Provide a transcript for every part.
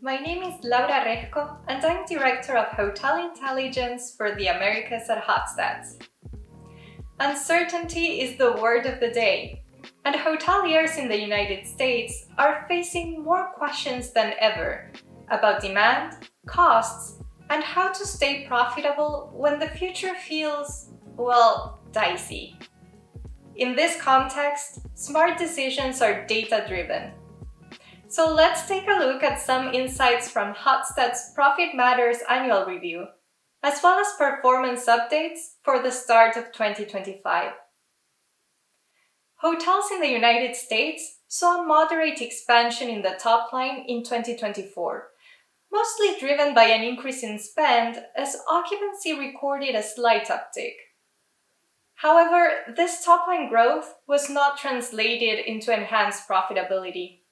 My name is Laura Resco, and I'm Director of Hotel Intelligence for the Americas at HotStats. Uncertainty is the word of the day, and hoteliers in the United States are facing more questions than ever about demand, costs, and how to stay profitable when the future feels, well, dicey. In this context, smart decisions are data-driven. So let's take a look at some insights from HotStats Profit Matters annual review, as well as performance updates for the start of 2025. Hotels in the United States saw a moderate expansion in the top line in 2024, mostly driven by an increase in spend as occupancy recorded a slight uptick. However, this top-line growth was not translated into enhanced profitability.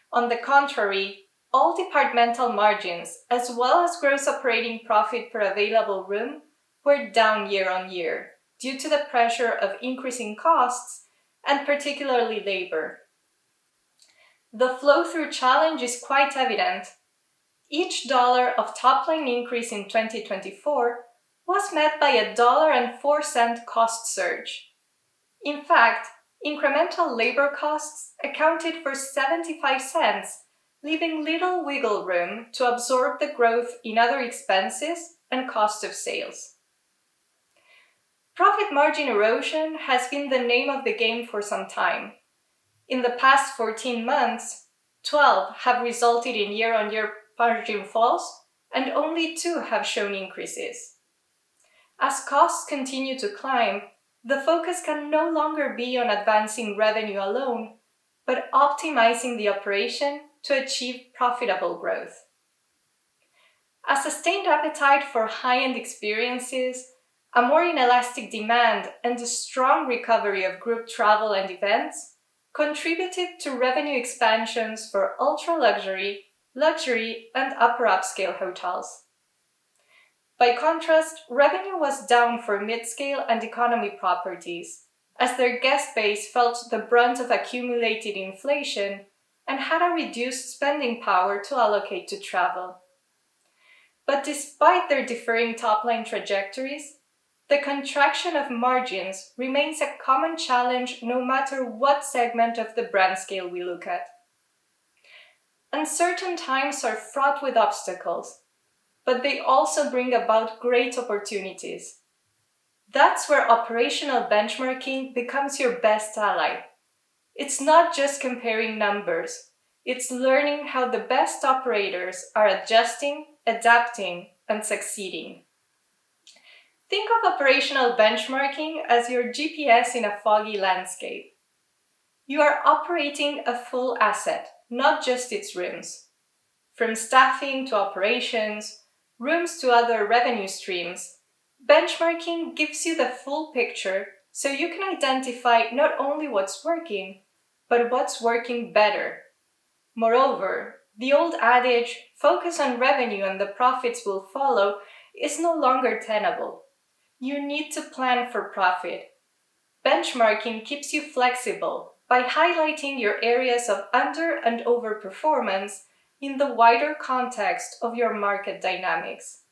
On the contrary, all departmental margins, as well as gross operating profit per available room, were down year-on-year due to the pressure of increasing costs and particularly labor. The flow-through challenge is quite evident. Each dollar of top-line increase in 2024 was met by a $1.04 cost surge. In fact, incremental labor costs accounted for 75 cents, leaving little wiggle room to absorb the growth in other expenses and cost of sales. Profit margin erosion has been the name of the game for some time. In the past 14 months, 12 have resulted in year-on-year margin falls, and only 2 have shown increases. As costs continue to climb, the focus can no longer be on advancing revenue alone, but optimizing the operation to achieve profitable growth. A sustained appetite for high-end experiences, a more inelastic demand, and a strong recovery of group travel and events contributed to revenue expansions for ultra-luxury, luxury, and upper upscale hotels. By contrast, revenue was down for mid-scale and economy properties, as their guest base felt the brunt of accumulated inflation and had a reduced spending power to allocate to travel. But despite their differing top-line trajectories, the contraction of margins remains a common challenge no matter what segment of the brand scale we look at. Uncertain times are fraught with obstacles, but they also bring about great opportunities. That's where operational benchmarking becomes your best ally. It's not just comparing numbers, it's learning how the best operators are adjusting, adapting, and succeeding. Think of operational benchmarking as your GPS in a foggy landscape. You are operating a full asset, not just its rooms. From staffing to operations, rooms to other revenue streams, benchmarking gives you the full picture so you can identify not only what's working, but what's working better. Moreover, the old adage, focus on revenue and the profits will follow, is no longer tenable. You need to plan for profit. Benchmarking keeps you flexible by highlighting your areas of under and overperformance in the wider context of your market dynamics.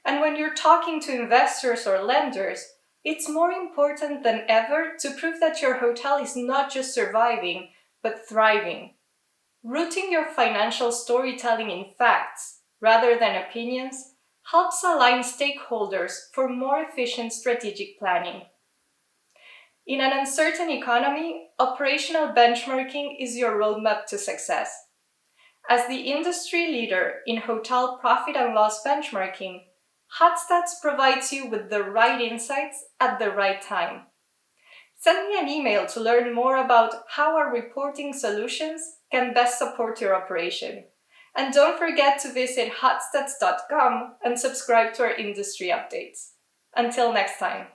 And when you're talking to investors or lenders, it's more important than ever to prove that your hotel is not just surviving, but thriving. Rooting your financial storytelling in facts, rather than opinions, helps align stakeholders for more efficient strategic planning. In an uncertain economy, operational benchmarking is your roadmap to success. As the industry leader in hotel profit and loss benchmarking, HotStats provides you with the right insights at the right time. Send me an email to learn more about how our reporting solutions can best support your operation. And don't forget to visit hotstats.com and subscribe to our industry updates. Until next time.